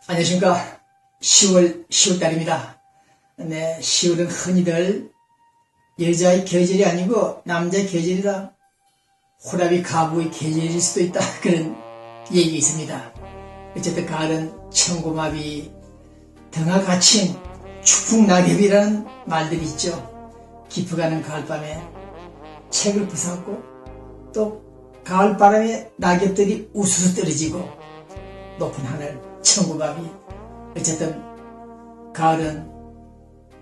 안녕하십니까. 10월달입니다. 네, 10월은 흔히들 여자의 계절이 아니고 남자의 계절이다. 호랍이 가부의 계절일 수도 있다. 그런 얘기 있습니다. 어쨌든 가을은 청고마비, 등하 갇힌 추풍낙엽이라는 말들이 있죠. 깊어가는 가을밤에 책을 부사고 또 가을바람에 낙엽들이 우수수 떨어지고 높은 하늘 청고마비. 어쨌든 가을은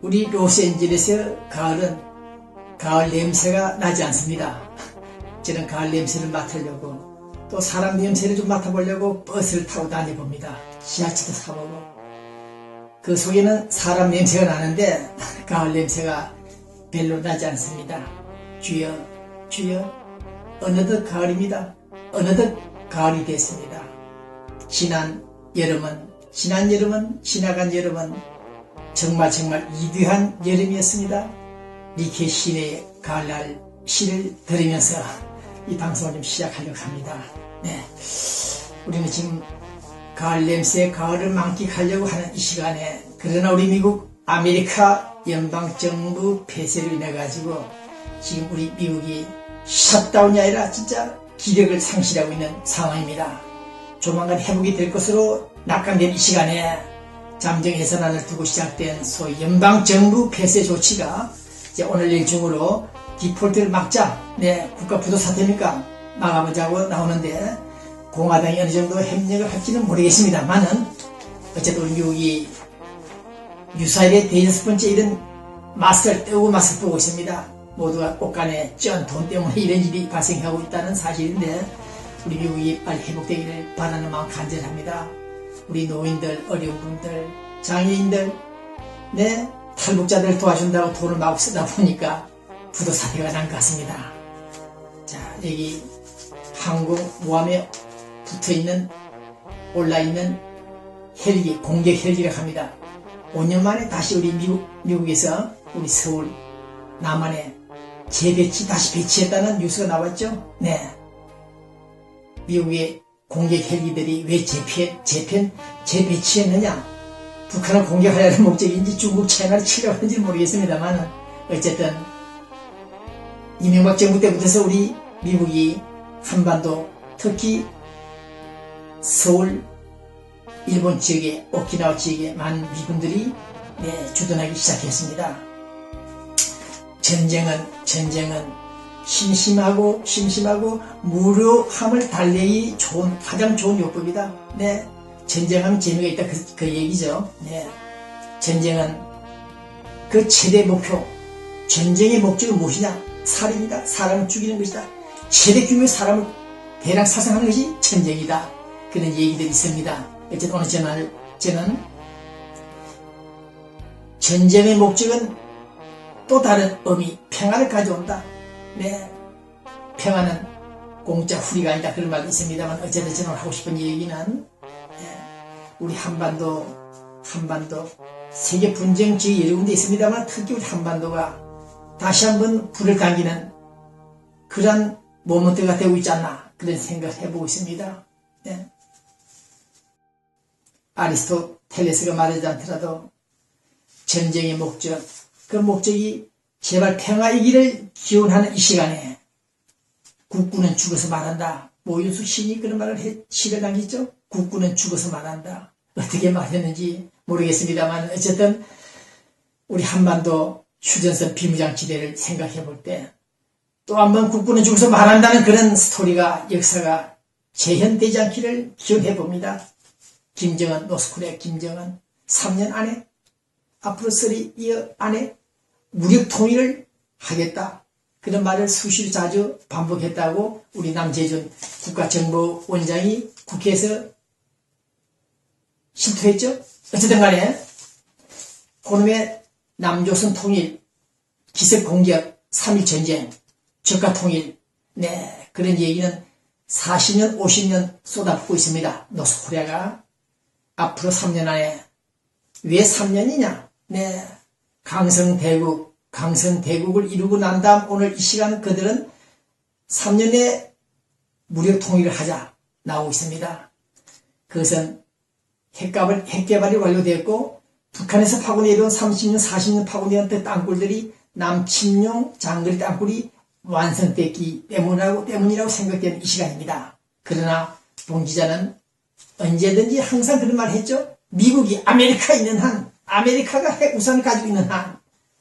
우리 로스앤젤레스의 가을은 가을 냄새가 나지 않습니다. 저는 가을 냄새를 맡으려고 또 사람 냄새를 좀 맡아보려고 버스를 타고 다녀봅니다. 지하철도 타보고 그 속에는 사람 냄새가 나는데 가을 냄새가 별로 나지 않습니다. 주여 주여 어느덧 가을입니다. 어느덧 가을이 됐습니다. 지난 여름은 지나간 여름은 정말 이두한 여름이었습니다. 리케 시인의 가을날 시를 들으면서 이 방송을 좀 시작하려고 합니다. 네, 우리는 지금 가을 냄새, 가을을 만끽하려고 하는 이 시간에 그러나 우리 미국 아메리카 연방정부 폐쇄로 인해 가지고 지금 우리 미국이 셧다운이 아니라 진짜 기력을 상실하고 있는 상황입니다. 조만간 회복이 될 것으로 낙관된 이 시간에 잠정 해산안을 두고 시작된 소위 연방정부 폐쇄 조치가 이제 오늘 내일 중으로 디폴트를 막자, 네, 국가 부도 사태입니까? 막아보자고 나오는데 공화당이 어느 정도 협력을 할지는 모르겠습니다만은 어쨌든 우리 미국이 유사일의 대여섯번째 이런 마스크를 떼고 마스크 보고 있습니다. 모두가 옷간에 쩐 돈 때문에 이런 일이 발생하고 있다는 사실인데 우리 미국이 빨리 회복되기를 바라는 마음 간절합니다. 우리 노인들, 어려운 분들, 장애인들, 네, 탈북자들 도와준다고 돈을 막 쓰다 보니까 부도 사태가 난 것 같습니다. 자, 여기 항공모함에 붙어있는, 올라있는 헬기, 공격 헬기라고 합니다. 5년 만에 다시 우리 미국에서 우리 서울, 남한에 다시 배치했다는 뉴스가 나왔죠? 네. 미국의 공격 헬기들이 왜 재배치했느냐? 북한을 공격하려는 목적인지 중국, 차이나를 치려고 하는지 모르겠습니다만 어쨌든 이명박 정부 때부터 우리 미국이 한반도, 특히 서울, 일본 지역에, 오키나와 지역에 많은 미군들이 주둔하기 시작했습니다. 전쟁은 심심하고 무료함을 달래기 가장 좋은 요법이다. 네, 전쟁하면 재미가 있다 그 얘기죠. 네, 전쟁은 그 최대 목표, 전쟁의 목적은 무엇이냐? 살인이다. 사람을 죽이는 것이다. 최대 규모의 사람을 대량 사상하는 것이 전쟁이다. 그런 얘기들이 있습니다. 어쨌든 오늘 저는 전쟁의 목적은 또 다른 의미, 평화를 가져온다. 네, 평화는 공짜 후리가 아니다. 그런 말도 있습니다만 어쨌든 저는 하고 싶은 얘기는 우리 한반도 세계 분쟁 지역이 여러 군데 있습니다만 특히 우리 한반도가 다시 한번 불을 당기는 그런 모먼트가 되고 있지 않나 그런 생각을 해보고 있습니다. 네. 아리스토텔레스가 말하지 않더라도 전쟁의 목적, 그 목적이 제발 평화이기를 기원하는 이 시간에 국군은 죽어서 말한다. 모윤숙 시인이 그런 시를 남겼죠. 국군은 죽어서 말한다. 어떻게 말했는지 모르겠습니다만 어쨌든 우리 한반도 휴전선 비무장지대를 생각해 볼 때 또 한번 국군은 죽어서 말한다는 그런 스토리가, 역사가 재현되지 않기를 기원해 봅니다. 김정은, 노스코리아 김정은 3년 안에, 앞으로 3year 안에 무력 통일을 하겠다. 그런 말을 수시로 자주 반복했다고 우리 남재준 국가정보원장이 국회에서 실토했죠. 어쨌든 간에 그놈의 남조선 통일, 기습공격, 3.1 전쟁, 저가 통일, 네, 그런 얘기는 40년, 50년 쏟아붓고 있습니다. 노스코리아가 앞으로 3년 안에 왜 3년이냐? 네, 강성대국을 이루고 난 다음 오늘 이 시간 그들은 3년에 무력 통일을 하자 나오고 있습니다. 그것은 핵개발이 완료되었고 북한에서 파고 내려온 30년, 40년 파고 내려온 땅굴들이 남침용 장거리 땅굴이 완성됐기 때문이라고 생각되는 이 시간입니다. 그러나 봉 기자는 언제든지 항상 그런 말을 했죠. 미국이 아메리카에 있는 한, 아메리카가 핵 우산을 가지고 있는 한,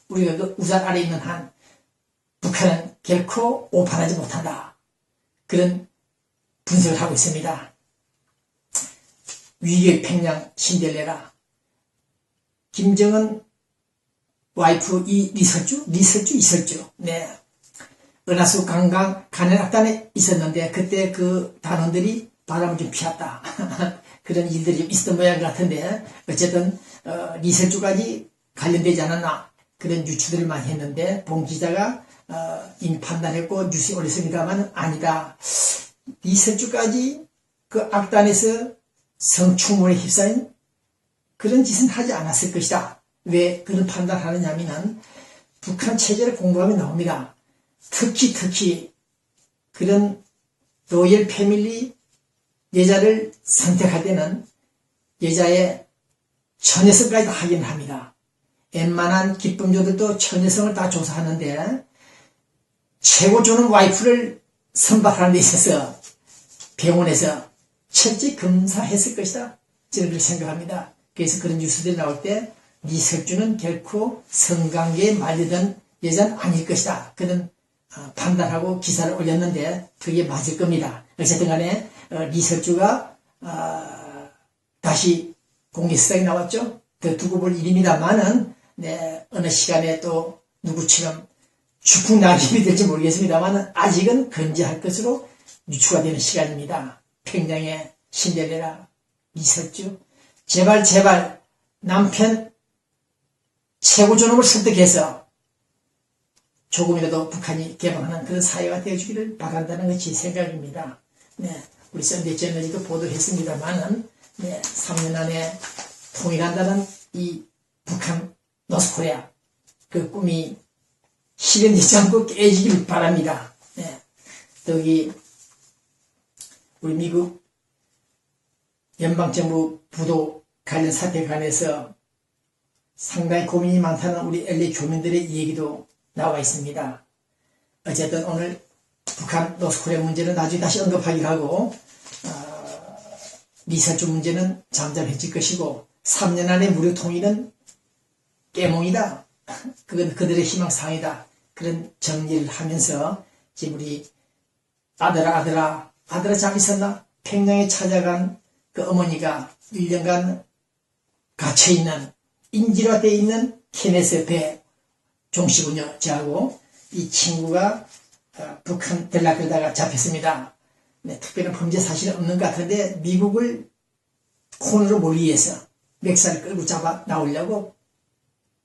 우리가 그 우산 아래 있는 한, 북한은 결코 오판하지 못한다. 그런 분석을 하고 있습니다. 위기의 평양 신데렐라. 김정은 와이프 이설주. 네. 은하수 강강 간헐악단에 있었는데 그때 그 단원들이 바람을 좀 피웠다. 그런 일들이 있었던 모양 같은데 어쨌든 리설주까지 관련되지 않았나 그런 유추들을 많이 했는데 봉 기자가 이미 판단했고 뉴스에 올렸습니다만 아니다. 리설주까지 그 악단에서 성추문에 휩싸인 그런 짓은 하지 않았을 것이다. 왜 그런 판단을 하느냐면 북한 체제를 공부하면 나옵니다. 특히 그런 로열 패밀리 여자를 선택할 때는 여자의 처녀성까지 다 확인을 합니다. 웬만한 기쁨조들도 처녀성을 다 조사하는데 최고 좋은 와이프를 선발하는 데 있어서 병원에서 철저히 검사했을 것이다. 저는 그렇게 생각합니다. 그래서 그런 뉴스들이 나올 때 리설주는 결코 성관계에 말리던 여자는 아닐 것이다. 그런 판단하고 기사를 올렸는데 그게 맞을 겁니다. 어쨌든 간에 리설주가 다시 공개수상에 나왔죠. 더 두고 볼 일입니다만은 네, 어느 시간에 또 누구처럼 죽풍낙엽이 될지 모르겠습니다만 아직은 건재할 것으로 유추가 되는 시간입니다. 평양의 신데렐라 리설주 제발 남편 최고 존엄을 설득해서 조금이라도 북한이 개방하는 그런 사회가 되어주기를 바란다는 것이 생각입니다. 네, 우리 썬데이 저널리도 보도를 했습니다만은 네, 3년 안에 통일한다는 이 북한 노스코리아 그 꿈이 실현되지 않고 깨지기를 바랍니다. 네, 여기 우리 미국 연방정부 부도 관련 사태에 관해서 상당히 고민이 많다는 우리 LA 교민들의 얘기도 나와 있습니다. 어쨌든 오늘 북한 노스코리아 문제는 나중에 다시 언급하기로 하고 리설주 문제는 잠잠해질 것이고 3년 안에 무료 통일은 깨몽이다. 그건 그들의 희망사항이다. 그런 정리를 하면서 지금 우리 아들아 잘 있었나? 평양에 찾아간 그 어머니가 1년간 갇혀있는 인질화되어 있는 케네스 배 종씨군요. 저하고 이 친구가 북한 들락거리다가 잡혔습니다. 네, 특별한 범죄 사실은 없는 것 같은데 미국을 콘으로 몰기 위해서 멱살을 끌고 잡아 나오려고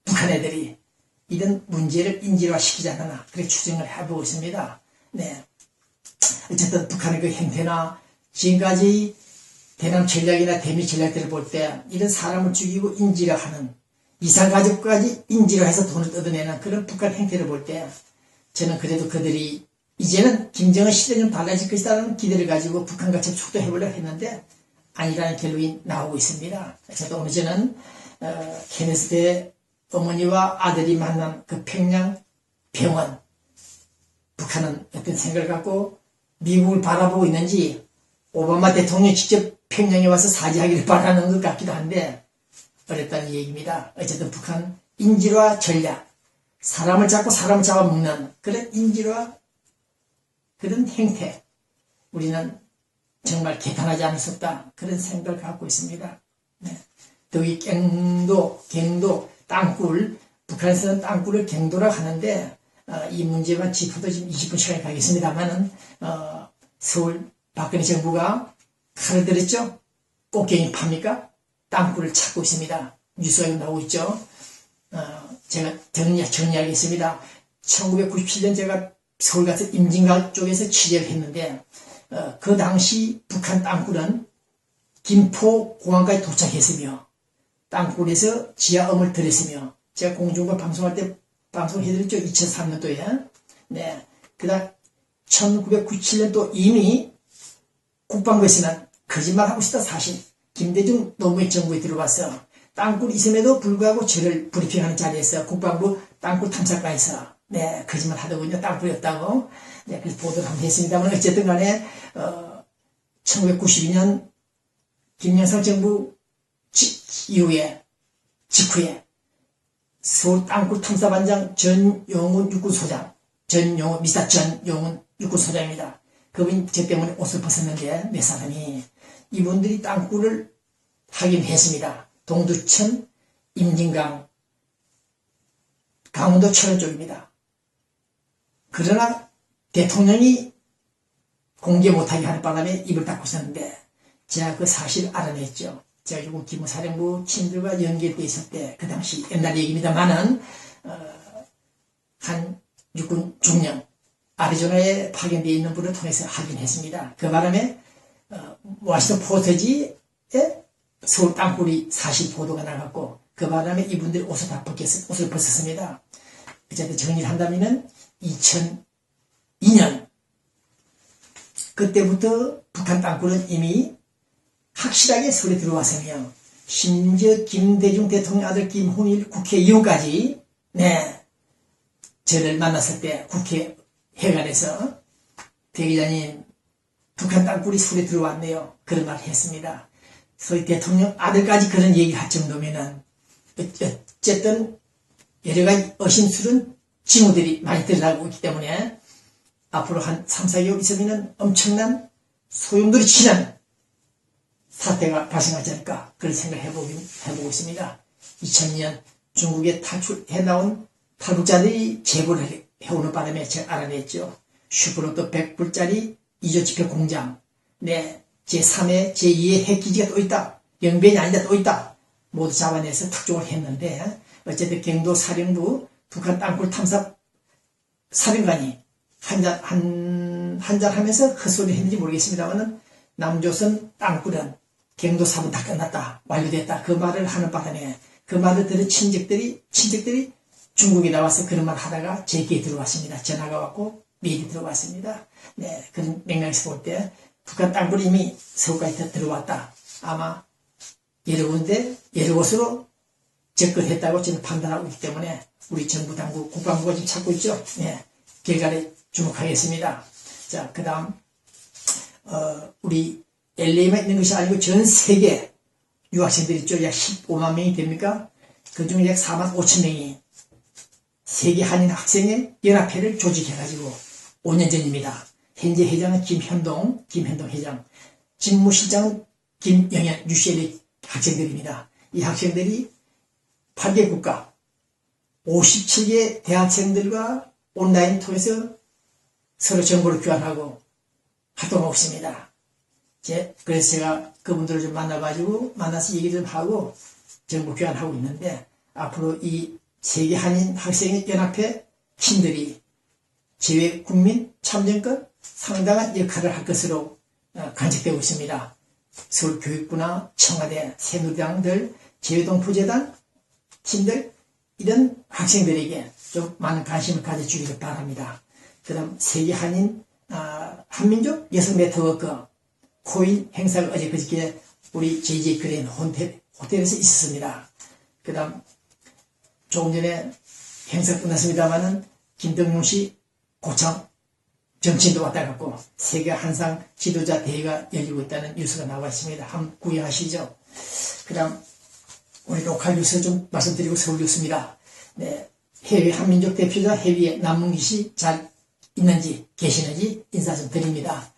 북한 애들이 이런 문제를 인질화시키지 않았나 그렇게 추정을 해보고 있습니다. 네, 어쨌든 북한의 그 행태나 지금까지 대남 전략이나 대미 전략들을 볼 때 이런 사람을 죽이고 인질화하는 이산가족까지 인질화해서 돈을 뜯어내는 그런 북한 행태를 볼 때 저는 그래도 그들이 이제는 김정은 시대는 좀 달라질 것이라는 기대를 가지고 북한과 접촉도 해보려고 했는데 아니라는 결론이 나오고 있습니다. 저도 오늘 저는 케네스 배 어머니와 아들이 만난 그 평양 병원 북한은 어떤 생각을 갖고 미국을 바라보고 있는지 오바마 대통령이 직접 평양에 와서 사죄하기를 바라는 것 같기도 한데 어렵다는 얘기입니다. 어쨌든 북한 인질화 전략 사람을 잡고 사람을 잡아먹는 그런 인질화 그런 행태 우리는 정말 개탄하지 않을 수 없다 그런 생각을 갖고 있습니다. 네. 더위 갱도 땅굴 북한에서는 땅굴을 갱도라고 하는데 이 문제만 짚어도 지금 20분 시간이 가겠습니다만은 서울 박근혜 정부가 칼을 들였죠. 꽃갱이 팝니까? 땅굴을 찾고 있습니다. 뉴스가 나오고 있죠. 제가 정리하겠습니다. 1997년 제가 서울 가서 임진강 쪽에서 취재를 했는데 그 당시 북한 땅굴은 김포공항까지 도착했으며 땅굴에서 지하음을 들였으며 제가 공중파 방송할 때 방송해드렸죠. 2003년도에. 네. 그다음 1997년도 이미 국방부에서는 거짓말하고 있다 사실. 김대중 노무현 정부에 들어와서 땅굴 있음에도 불구하고 저를 브리핑하는 자리에서 국방부 땅굴 탐사과에서 네, 거짓말 하더군요. 땅굴이 없다고. 네, 그래서 보도를 한번 했습니다만 어쨌든 간에 1992년 김영삼 정부 이후에 직후에 서울 땅굴 탐사반장 전용훈 육군소장, 미사 전용훈 육군소장입니다. 그분이 저 때문에 옷을 벗었는데 몇 사람이 이분들이 땅굴을 확인했습니다. 동두천, 임진강, 강원도 철원 쪽입니다. 그러나 대통령이 공개 못하게 하는 바람에 입을 닫고 있었는데 제가 그 사실을 알아냈죠. 제가 육군 기무사령부 친들과 연결되어 있을 때 그 당시 옛날 얘기입니다만은 한 육군 중령 아리조나에 파견되어 있는 분을 통해서 확인했습니다. 그 바람에 워싱턴 포스트지에 서울 땅굴이 사실 보도가 나갔고 그 바람에 이분들이 옷을 벗었습니다. 어쨌든 정리를 한다면은 2002년 그때부터 북한 땅굴은 이미 확실하게 서울에 들어왔으며 심지어 김대중 대통령 아들 김홍일 국회의원까지 네 저를 만났을 때 국회회관에서 대기자님 북한 땅굴이 서울에 들어왔네요. 그런 말을 했습니다. 소위 대통령 아들까지 그런 얘기를 할 정도면은 어쨌든 여러 가지 의심스러운 징후들이 많이 드러나고 있기 때문에 앞으로 한 3, 4개월 있으면 엄청난 소용돌이 치는 사태가 발생하지 않을까 그런 생각을 해보고 있습니다. 2002년 중국에 탈출해 나온 탈북자들이 제보를 해오는 바람에 제가 알아냈죠. 슈퍼로또 100불짜리 이조지표 공장 네 제3의 제2의 핵기지가 또 있다. 영변이 아니다 또 있다. 모두 잡아내서 특종을 했는데 어쨌든 경도사령부 북한 땅굴 탐사 사령관이 한잔 하면서 헛소리 했는지 모르겠습니다만 남조선 땅굴은 경도 사분 다 끝났다. 완료됐다. 그 말을 하는 바람에 그 말을 들은 친척들이 중국에 나와서 그런 말 하다가 제기에 들어왔습니다. 전화가 왔고 메일이 들어왔습니다. 네, 그런 맥락에서 볼 때 북한 땅굴이 이미 서울까지 들어왔다. 아마 여러 군데 여러 곳으로 접근했다고 저는 판단하고 있기 때문에 우리 정부 당국 국방부가 지금 찾고 있죠. 네, 결과를 주목하겠습니다. 자, 그 다음 우리 LA만 있는 것이 아니고 전 세계 유학생들이 있죠. 약 15만 명이 됩니까? 그중에 약 4만 5천 명이 세계 한인 학생의 연합회를 조직해가지고 5년 전입니다. 현재 회장은 김현동 회장, 직무실장은 김영현 UCLA 학생들입니다. 이 학생들이 8개 국가 57개 대학생들과 온라인 통해서 서로 정보를 교환하고 활동하고 있습니다. 그래서 제가 그분들을 좀 만나서 얘기 좀 하고 정보 교환하고 있는데 앞으로 이 세계 한인 학생의 연합회 팀들이 제외 국민 참정권 상당한 역할을 할 것으로 관측되고 있습니다. 서울교육부나 청와대, 새누리당들, 제외동포재단 팀들 이런 학생들에게 좀 많은 관심을 가져주기를 바랍니다. 그 다음 세계 한인 한민족 여성 네트워크 코인 행사가 그저께 우리 JJ 그랜 호텔에서 있었습니다. 그 다음 조금 전에 행사 끝났습니다만은 김덕용 씨 고창 정치인도 왔다 갔고 세계 한상 지도자 대회가 열리고 있다는 뉴스가 나와 있습니다. 한번 구경하시죠. 그 다음 우리 로컬 뉴스 좀 말씀드리고 서울 뉴스입니다. 네, 해외 한민족 대표자 해외에 남문기 씨 잘 있는지 계시는지 인사 좀 드립니다.